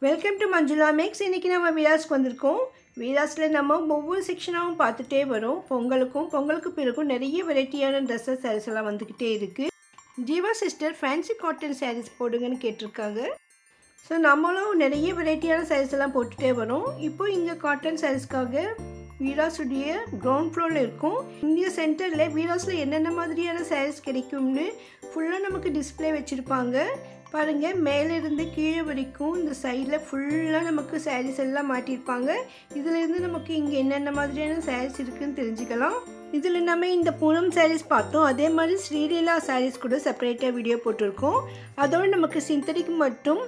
Welcome to Manjula maths. இன்றைக்கி நம்ம வீராஸ்க்கு வந்திருக்கோம். வீராஸில் நம்ம ஒவ்வொரு செக்ஷனாகவும் பார்த்துட்டே வரோம். பொங்கலுக்கு பிறகும் நிறைய வெரைட்டியான ட்ரெஸ்ஸஸ் சாரீஸ் எல்லாம் வந்துக்கிட்டே இருக்குது. Jeeva sister fancy cotton sarees போடுங்கன்னு கேட்டிருக்காங்க. ஸோ நம்மளும் நிறைய வெரைட்டியான சாரீஸ் எல்லாம் போட்டுகிட்டே வரோம். இப்போது இங்கே காட்டன் சாரீஸ்க்காக வீராஸுடைய கிரவுண்ட் ஃப்ளோரில் இருக்கும். இந்திய சென்டரில் வீராஸில் என்னென்ன மாதிரியான சாரீஸ் கிடைக்கும்னு ஃபுல்லாக நமக்கு டிஸ்பிளே வச்சுருப்பாங்க. பாருங்கள், மேலேருந்து கீழே வரைக்கும் இந்த சைடில் ஃபுல்லாக நமக்கு சாரீஸ் எல்லாம் மாட்டியிருப்பாங்க. இதிலேருந்து நமக்கு இங்கே என்னென்ன மாதிரியான சாரீஸ் இருக்குதுன்னு தெரிஞ்சுக்கலாம். இதில் நம்ம இந்த பூனம் சாரீஸ் பார்த்தோம். அதே மாதிரி ஸ்ரீலீலா சாரீஸ் கூட செப்பரேட்டாக வீடியோ போட்டிருக்கோம். அதோடு நமக்கு சிந்தடிக் மற்றும்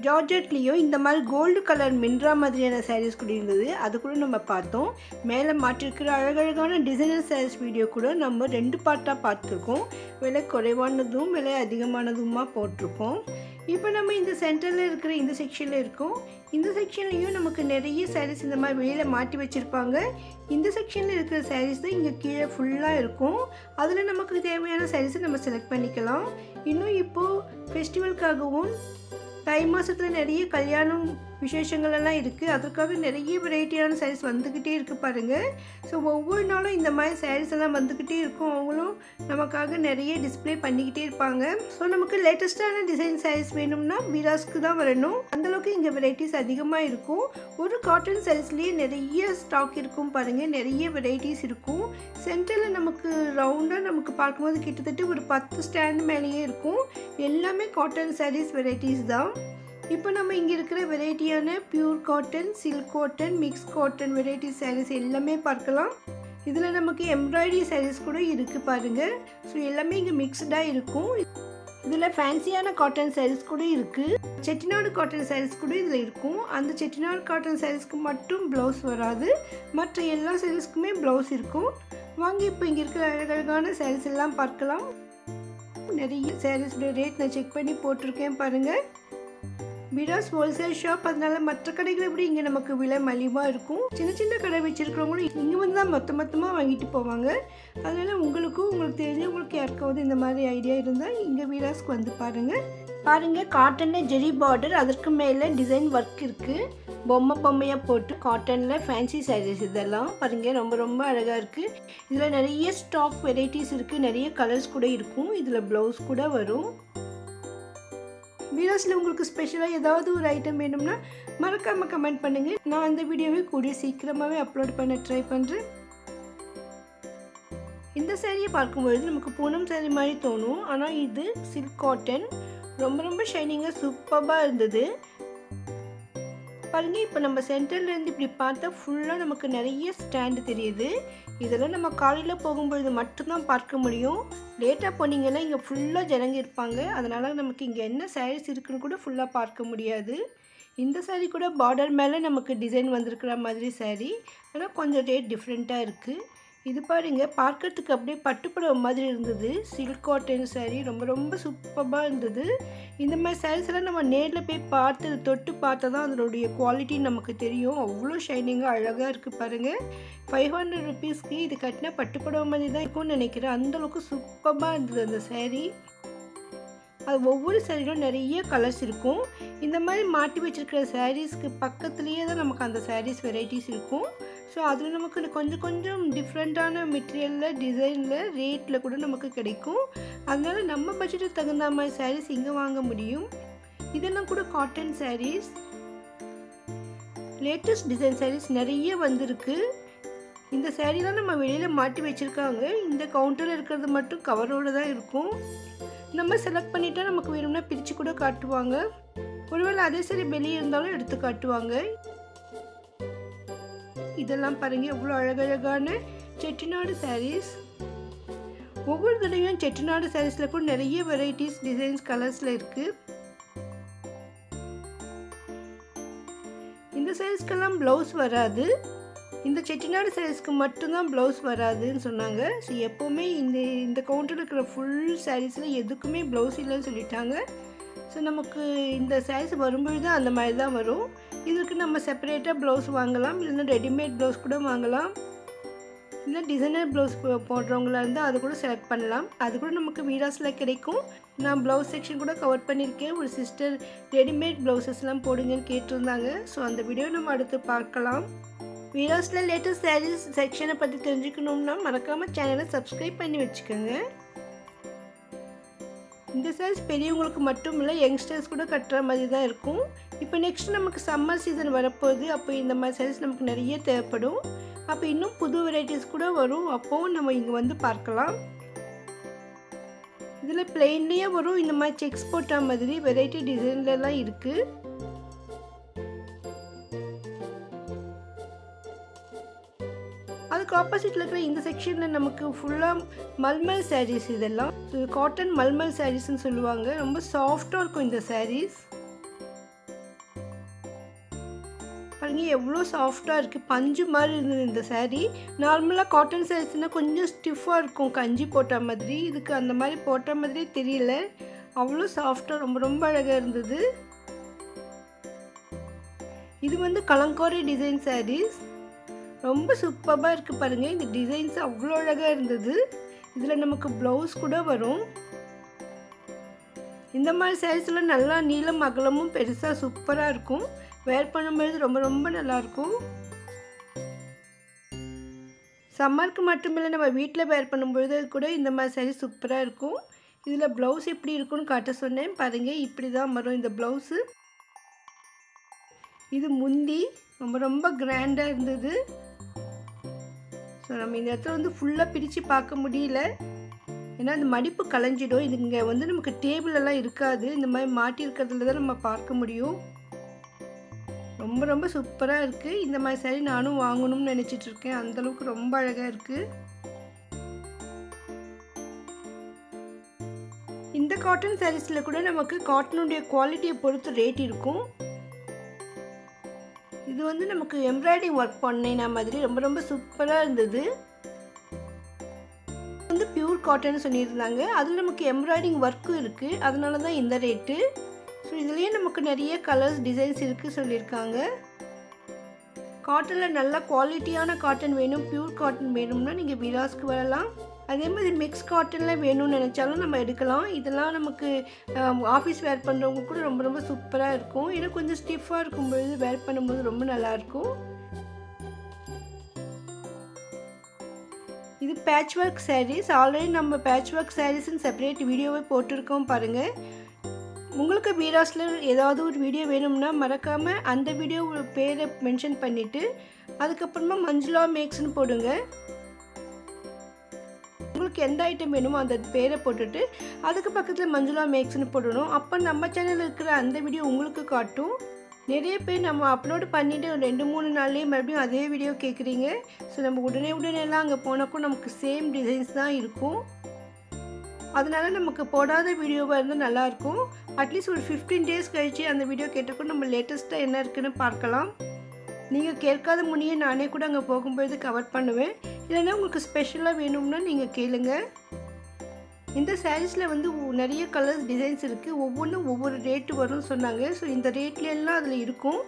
ஜார்ஜெட்லேயும் இந்த மாதிரி கோல்டு கலர் மின்ரா மாதிரியான சாரீஸ் கூட இருந்தது. அது கூட நம்ம பார்த்தோம். மேலே மாட்டிருக்கிற அழகழகான டிசைனர் சாரீஸ் வீடியோ கூட நம்ம 2 பார்ட்டாக பார்த்துருக்கோம். விலை குறைவானதும் விலை அதிகமானதுமா போட்டிருக்கோம். இப்போ நம்ம இந்த சென்டரில் இருக்கிற இந்த செக்ஷனில் இருக்கோம். இந்த செக்ஷன்லேயும் நமக்கு நிறைய சாரீஸ் இந்த மாதிரி வெளியில் மாட்டி வச்சுருப்பாங்க. இந்த செக்ஷனில் இருக்கிற சாரீஸ் தான் இங்கே கீழே ஃபுல்லாக இருக்கும். அதில் நமக்கு தேவையான சாரீஸை நம்ம செலக்ட் பண்ணிக்கலாம். இன்னும் இப்போது ஃபெஸ்டிவல்காகவும் தை மாதத்தில் நிறைய கல்யாணம் விசேஷங்கள் எல்லாம் இருக்குது. அதற்காக நிறைய வெரைட்டியான சாரீஸ் வந்துக்கிட்டே இருக்குது பாருங்கள். ஸோ ஒவ்வொரு நாளும் இந்த மாதிரி சாரீஸ் எல்லாம் வந்துக்கிட்டே இருக்கும். அவங்களும் நமக்காக நிறைய டிஸ்பிளே பண்ணிக்கிட்டே இருப்பாங்க. ஸோ நமக்கு லேட்டஸ்ட்டான டிசைன் சாரீஸ் வேணும்னா வீராஸ்க்கு தான் வரணும். அந்தளவுக்கு இங்கே வெரைட்டிஸ் அதிகமாக இருக்கும். ஒரு காட்டன் சாரீஸ்லேயே நிறைய ஸ்டாக் இருக்கும் பாருங்கள். நிறைய வெரைட்டிஸ் இருக்கும். சென்டரில் நமக்கு ரவுண்டாக நமக்கு பார்க்கும்போது கிட்டத்தட்ட ஒரு 10 ஸ்டாண்ட் மேலேயே இருக்கும். எல்லாமே காட்டன் சாரீஸ் வெரைட்டிஸ் தான். இப்போ நம்ம இங்கே இருக்கிற வெரைட்டியான pure cotton, silk cotton, mix cotton varieties sarees எல்லாமே பார்க்கலாம். இதில் நமக்கு எம்ப்ராய்டரி சாரீஸ் கூட இருக்குது பாருங்கள். ஸோ எல்லாமே இங்கே மிக்ஸ்டாக இருக்கும். இதில் ஃபேன்சியான காட்டன் சாரீஸ் கூட இருக்குது. செட்டிநாடு காட்டன் சாரீஸ் கூட இதில் இருக்கும். அந்த செட்டிநாடு காட்டன் சாரீஸ்க்கு மட்டும் ப்ளவுஸ் வராது. மற்ற எல்லா சாரீஸ்க்குமே ப்ளவுஸ் இருக்கும். வாங்கி இப்போ இங்கே இருக்கிற அழகழகான சாரீஸ் எல்லாம் பார்க்கலாம். நிறைய சாரீஸோட ரேட் நான் செக் பண்ணி போட்டிருக்கேன் பாருங்கள். வீராஸ் ஹோல்சேல் ஷாப், அதனால மற்ற கடைகளை விட இங்கே நமக்கு விலை மலிவாக இருக்கும். சின்ன சின்ன கடை வச்சுருக்கிறவங்களும் இங்கே வந்து தான் மொத்தமாக வாங்கிட்டு போவாங்க. அதனால் உங்களுக்கு தெரிஞ்சவங்களுக்கு யாருக்காவது இந்த மாதிரி ஐடியா இருந்தால் இங்கே வீராஸ்க்கு வந்து பாருங்கள். காட்டனில் ஜெரி பார்டர், அதற்கு மேலே டிசைன் ஒர்க் இருக்குது. பொம்மையாக போட்டு காட்டனில் ஃபேன்சி சாரீஸ் இதெல்லாம் பாருங்கள். ரொம்ப அழகாக இருக்குது. இதில் நிறைய ஸ்டாக் வெரைட்டிஸ் இருக்குது. நிறைய கலர்ஸ் கூட இருக்கும். இதில் ப்ளவுஸ் கூட வரும். வீராஸில் உங்களுக்கு ஸ்பெஷலாக ஏதாவது ஒரு ஐட்டம் வேணும்னா மறக்காமல் கமெண்ட் பண்ணுங்கள். நான் அந்த வீடியோவை கூடிய சீக்கிரமாகவே அப்லோட் பண்ண ட்ரை பண்ணுறேன். இந்த சாரியை பார்க்கும்பொழுது நமக்கு பூனம் சாரி மாதிரி தோணும். ஆனால் இது சில்க் காட்டன். ரொம்ப ஷைனிங்காக சூப்பராக இருந்தது பாருங்கள். இப்போ நம்ம சென்டர்லேருந்து இப்படி பார்த்தா ஃபுல்லாக நமக்கு நிறைய ஸ்டாண்டு தெரியுது. இதெல்லாம் நம்ம காலையில் போகும்பொழுது மட்டும்தான் பார்க்க முடியும். லேட்டாக போனீங்கன்னா இங்கே ஃபுல்லாக ஜனங்க இருப்பாங்க. அதனால் நமக்கு இங்கே என்ன சாரீஸ் இருக்குன்னு கூட ஃபுல்லாக பார்க்க முடியாது. இந்த சாரீ கூட பார்டர் மேலே நமக்கு டிசைன் வந்திருக்கிற மாதிரி சாரீ. ஆனால் கொஞ்சம் ரேட் டிஃப்ரெண்ட்டாக இருக்குது. இது பாருங்கள், பார்க்கறதுக்கு அப்படியே பட்டுப்புடவை மாதிரி இருந்தது. சில்க் காட்டன் சாரீ ரொம்ப சூப்பராக இருந்தது. இந்த மாதிரி சாரீஸ் எல்லாம் நம்ம நேரில் போய் தொட்டு பார்த்தா தான் அதனுடைய குவாலிட்டி நமக்கு தெரியும். அவ்வளோ ஷைனிங்காக அழகாக இருக்குது பாருங்கள். 500 ருபீஸ்க்கு இது கட்டினா பட்டுப்புடவை மாதிரி தான் இருக்கும்னு நினைக்கிறேன். அந்தளவுக்கு சூப்பராக இருந்தது அந்த சாரீ. அது ஒவ்வொரு சாரியிலும் நிறைய கலர்ஸ் இருக்கும். இந்த மாதிரி மாட்டி வச்சுருக்கிற சாரீஸ்க்கு பக்கத்துலேயே தான் நமக்கு அந்த சாரீஸ் வெரைட்டிஸ் இருக்கும். ஸோ அதில் நமக்கு கொஞ்சம் டிஃப்ரெண்ட்டான மெட்டீரியலில், டிசைனில், ரேட்டில் கூட நமக்கு கிடைக்கும். அதனால் நம்ம பட்ஜெட்டுக்கு தகுந்த மாதிரி சாரீஸ் இங்கே வாங்க முடியும். இதெல்லாம் கூட cotton sarees. Latest design sarees நிறைய வந்திருக்கு. இந்த சாரீலாம் நம்ம வெளியில் மாட்டி வச்சுருக்காங்க. இந்த கவுண்டரில் இருக்கிறது மட்டும் கவரோடு தான் இருக்கும். நம்ம செலக்ட் பண்ணிட்டா நமக்கு வேணும்னா பிரித்து கூட காட்டுவாங்க. ஒருவேளை அதே சரி வெளியே இருந்தாலும் எடுத்து காட்டுவாங்க. இதெல்லாம் பாருங்கள், எவ்வளோ அழகழகான செட்டிநாடு சாரீஸ். ஒவ்வொரு தடவையும் செட்டிநாடு சாரீஸில் கூட நிறைய வெரைட்டிஸ், டிசைன்ஸ், கலர்ஸில் இருக்குது. இந்த சாரீஸ்க்கெல்லாம் ப்ளவுஸ் வராது. இந்த செட்டிநாடு சாரீஸ்க்கு மட்டும்தான் ப்ளவுஸ் வராதுன்னு சொன்னாங்க. ஸோ எப்போவுமே இந்த கவுண்டரில் இருக்கிற ஃபுல் சாரீஸில் எதுக்குமே ப்ளவுஸ் இல்லைன்னு சொல்லிட்டாங்க. ஸோ நமக்கு இந்த சாரீஸ் வரும்பொழுது அந்த மாதிரி தான் வரும். இதுக்கு நம்ம செப்பரேட்டாக ப்ளவுஸ் வாங்கலாம், இல்லைன்னா ரெடிமேட் ப்ளவுஸ் கூட வாங்கலாம். இல்லை டிசைனர் ப்ளவுஸ் போடுறவங்களா இருந்தால் அது கூட செலக்ட் பண்ணலாம். அது கூட நமக்கு வீராஸில் கிடைக்கும். நான் ப்ளவுஸ் செக்ஷன் கூட கவர் பண்ணியிருக்கேன். ஒரு சிஸ்டர் ரெடிமேட் ப்ளவுசஸ்லாம் போடுங்கன்னு கேட்டிருந்தாங்க. ஸோ அந்த வீடியோ நம்ம அடுத்து பார்க்கலாம். வீராஸில் லேட்டஸ்ட் சாரீஸ் செக்ஷனை பற்றி தெரிஞ்சுக்கணும்னா மறக்காமல் சேனலை சப்ஸ்கிரைப் பண்ணி வச்சுக்கோங்க. இந்த சாரீஸ் பெரியவங்களுக்கு மட்டும் இல்லை, யங்ஸ்டர்ஸ் கூட கட்டுற மாதிரி தான் இருக்கும். இப்போ நெக்ஸ்ட் நமக்கு சம்மர் சீசன் வரப்போகுது. அப்போ இந்த மாதிரி சாரீஸ் நமக்கு நிறைய தேவைப்படும். அப்போ இன்னும் புது வெரைட்டிஸ் கூட வரும். அப்போவும் நம்ம இங்கே வந்து பார்க்கலாம். இதில் பிளெயின்லேயே வரும். இந்த மாதிரி செக்ஸ் போட்ட மாதிரி வெரைட்டி டிசைன்லலாம் இருக்குது. அதுக்கு ஆப்போசிட்டில் இருக்கிற இந்த செக்ஷனில் நமக்கு ஃபுல்லாக மல்மல் சாரீஸ். இதெல்லாம் காட்டன் மல்மல் சாரீஸ்ன்னு சொல்லுவாங்க. ரொம்ப சாஃப்டாக இருக்கும் இந்த சாரீஸ். பாருங்க எவ்வளோ சாஃப்டாக இருக்குது. பஞ்சு மாதிரி இருந்தது இந்த சாரீ. நார்மலாக காட்டன் சாரீஸ்னால் கொஞ்சம் ஸ்டிஃபாக இருக்கும், கஞ்சி போட்ட மாதிரி. இதுக்கு அந்த மாதிரி போட்ட மாதிரியே தெரியல. அவ்வளோ சாஃப்டாக ரொம்ப ரொம்ப அழகாக இருந்தது. இது வந்து கலங்காரி டிசைன் சாரீஸ். ரொம்ப சூப்பராக இருக்குது பாருங்கள். இந்த டிசைன்ஸ் அவ்வளோ அழகாக இருந்தது. இதில் நமக்கு ப்ளவுஸ் கூட வரும். இந்த மாதிரி சாரீஸ்லாம் நல்லா நீளம் அகலமும் பெருசாக சூப்பராக இருக்கும். வேர் பண்ணும்போது ரொம்ப ரொம்ப நல்லாயிருக்கும். சம்மருக்கு மட்டுமில்லை, நம்ம வீட்டில் வேர் பண்ணும்பொழுது கூட இந்த மாதிரி சாரீ சூப்பராக இருக்கும். இதில் ப்ளவுஸ் எப்படி இருக்குன்னு காட்ட சொன்னேன் பாருங்கள். இப்படி தான் வரும் இந்த ப்ளவுஸு. இது முந்தி ரொம்ப ரொம்ப கிராண்டாக இருந்தது. ஸோ நம்ம இந்த இடத்துல வந்து ஃபுல்லாக பிரித்து பார்க்க முடியல, ஏன்னா அந்த மடிப்பு கலைஞ்சிடும். இது இங்கே வந்து நமக்கு டேபிளெல்லாம் இருக்காது. இந்த மாதிரி மாட்டி இருக்கிறதுல தான் நம்ம பார்க்க முடியும். ரொம்ப ரொம்ப சூப்பராக இருக்குது. இந்த மாதிரி சாரீ நானும் வாங்கணும்னு நினச்சிட்ருக்கேன். அந்தளவுக்கு ரொம்ப அழகாக இருக்குது. இந்த காட்டன் சாரீஸில் கூட நமக்கு காட்டனுடைய குவாலிட்டியை பொறுத்து ரேட் இருக்கும். இது வந்து நமக்கு எம்ப்ராய்டிங் ஒர்க் பண்ணின மாதிரி ரொம்ப ரொம்ப சூப்பராக இருந்தது. வந்து பியூர் காட்டன் சொல்லியிருந்தாங்க. அதில் நமக்கு எம்ப்ராய்டிங் ஒர்க்கும் இருக்குது. அதனால தான் இந்த ரேட்டு. ஸோ இதுலேயே நமக்கு நிறைய கலர்ஸ் டிசைன்ஸ் இருக்குது சொல்லியிருக்காங்க. காட்டனில் நல்ல குவாலிட்டியான காட்டன் வேணும், பியூர் காட்டன் வேணும்னா நீங்கள் வீராஸ்க்கு வரலாம். அதே மாதிரி மிக்ஸ் காட்டனில் வேணும்னு நினச்சாலும் நம்ம எடுக்கலாம். இதெல்லாம் நமக்கு ஆஃபீஸ் வேர் பண்ணுறவங்க கூட ரொம்ப ரொம்ப சூப்பராக இருக்கும். ஏன்னா கொஞ்சம் ஸ்டிஃபாக இருக்கும்பொழுது வேர் பண்ணும்போது ரொம்ப நல்லாயிருக்கும். இது பேட்ச் ஒர்க் சாரீஸ். ஆல்ரெடி நம்ம பேட்ச் ஒர்க் சாரீஸ்ன்னு செப்பரேட் வீடியோவே போட்டிருக்கோம் பாருங்கள். உங்களுக்கு வீராஸில் ஏதாவது ஒரு வீடியோ வேணும்னா மறக்காமல் அந்த வீடியோ பேரை மென்ஷன் பண்ணிவிட்டு அதுக்கப்புறமா மஞ்சுளா மேக்ஸ்ன்னு போடுங்க. உங்களுக்கு எந்த ஐட்டம் வேணுமோ அந்த பேரை போட்டுட்டு அதுக்கு பக்கத்தில் மஞ்சுளா மேக்ஸ்ன்னு போடணும். அப்போ நம்ம சேனலில் இருக்கிற அந்த வீடியோ உங்களுக்கு காட்டும். நிறைய பேர் நம்ம அப்லோடு பண்ணிவிட்டு ஒரு 2-3 நாள்லேயே மறுபடியும் அதே வீடியோ கேட்குறீங்க. ஸோ நம்ம உடனேலாம் அங்கே போனக்கும் நமக்கு சேம் டிசைன்ஸ் தான் இருக்கும். அதனால் நமக்கு போடாத வீடியோவாக இருந்தால் நல்லாயிருக்கும். அட்லீஸ்ட் ஒரு 15 டேஸ் கழித்து அந்த வீடியோ கேட்டக்கும் நம்ம லேட்டஸ்ட்டாக என்ன இருக்குதுன்னு பார்க்கலாம். நீங்கள் கேட்காத முன்னையே நானே கூட அங்கே போகும்போது கவர் பண்ணுவேன். இல்லைன்னா உங்களுக்கு ஸ்பெஷலாக வேணும்னா நீங்கள் கேளுங்க. இந்த சாரீஸில் வந்து நிறைய கலர்ஸ் டிசைன்ஸ் இருக்குது. ஒவ்வொன்றும் ஒவ்வொரு ரேட்டு வரும்னு சொன்னாங்க. ஸோ இந்த ரேட்லாம் அதில் இருக்கும்.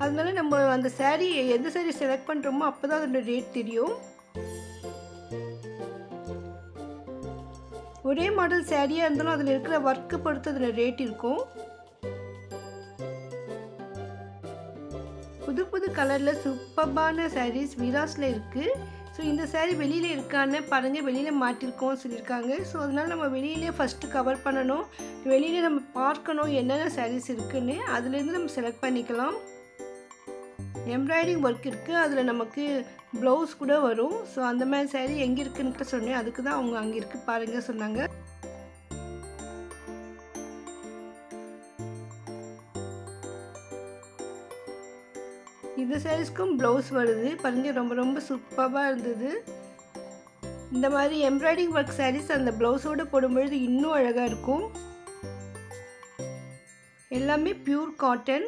அதனால நம்ம அந்த சாரீ எந்த சாரீ செலக்ட் பண்ணுறோமோ அப்போ தான் அதோட ரேட் தெரியும். ஒரே மாடல் சாரியாக இருந்தாலும் அதில் இருக்கிற ஒர்க்கு பொறுத்து அதில் ரேட் இருக்கும். புது புது கலரில் சூப்பர்பான சாரீஸ் வீராஸில் இருக்குது. ஸோ இந்த சாரீ வெளியில் இருக்கான்னு பாருங்கள். வெளியில் மாட்டிருக்கோம் சொல்லியிருக்காங்க. ஸோ அதனால் நம்ம வெளியிலே ஃபஸ்ட்டு கவர் பண்ணணும். வெளியிலே நம்ம பார்க்கணும் என்னென்ன சாரீஸ் இருக்குதுன்னு. அதுலேருந்து நம்ம செலக்ட் பண்ணிக்கலாம். எம்ப்ராய்டிங் ஒர்க் இருக்குது. அதில் நமக்கு ப்ளவுஸ் கூட வரும். ஸோ அந்த மாதிரி சாரீ எங்கே இருக்குன்னு சொன்னேன். அதுக்கு தான் அவங்க அங்கே இருக்குது பாருங்கள் சொன்னாங்க. இந்த சாரீஸ்க்கும் ப்ளவுஸ் வருது பாருங்கள். ரொம்ப ரொம்ப சூப்பராக இருந்தது. இந்த மாதிரி எம்ப்ராய்டிங் ஒர்க் சாரீஸ் அந்த ப்ளவுஸோடு போடும்பொழுது இன்னும் அழகாக இருக்கும். எல்லாமே பியூர் காட்டன்.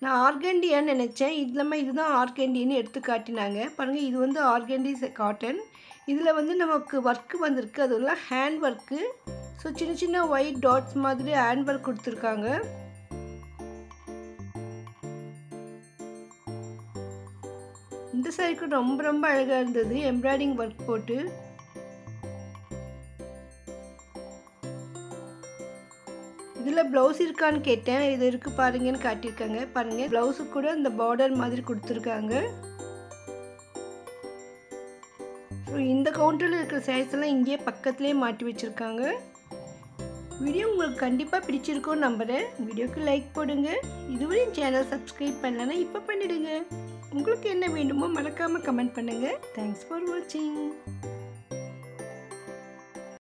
நான் ஆர்கண்டியான்னு நினச்சேன். இல்லாமல் இதுதான் ஆர்கண்டின்னு எடுத்து காட்டினாங்க பாருங்கள். இது வந்து ஆர்கண்டி காட்டன். இதில் வந்து நமக்கு ஒர்க்கு வந்திருக்கு. அதெல்லாம் ஹேண்ட் ஒர்க்கு. ஸோ சின்ன சின்ன ஒயிட் டாட்ஸ் மாதிரி ஹேண்ட் ஒர்க் கொடுத்துருக்காங்க. சாரிக்கு ரொம்ப அழகாக இருந்தது, எம்ப்ராய்டிங் ஒர்க் போட்டு. இதில் ப்ளவுஸ் இருக்கான்னு கேட்டேன், இது இருக்குது பாருங்கன்னு காட்டியிருக்காங்க. பாருங்கள், ப்ளவுஸுக்கு கூட இந்த பார்டர் மாதிரி கொடுத்துருக்காங்க. ஸோ இந்த கவுண்டரில் இருக்கிற சாரீஸ் எல்லாம் இங்கேயே பக்கத்துலேயே மாட்டி வச்சுருக்காங்க. வீடியோ உங்களுக்கு கண்டிப்பாக பிடிச்சிருக்கும்னு நம்புகிறேன். வீடியோக்கு லைக் போடுங்க. இதுவரையும் சேனல் சப்ஸ்கிரைப் பண்ணலன்னா இப்போ பண்ணிவிடுங்க. உங்களுக்கு என்ன வேண்டுமோ மறக்காமல் கமெண்ட் பண்ணுங்கள். தேங்க்ஸ் ஃபார் வாட்சிங்.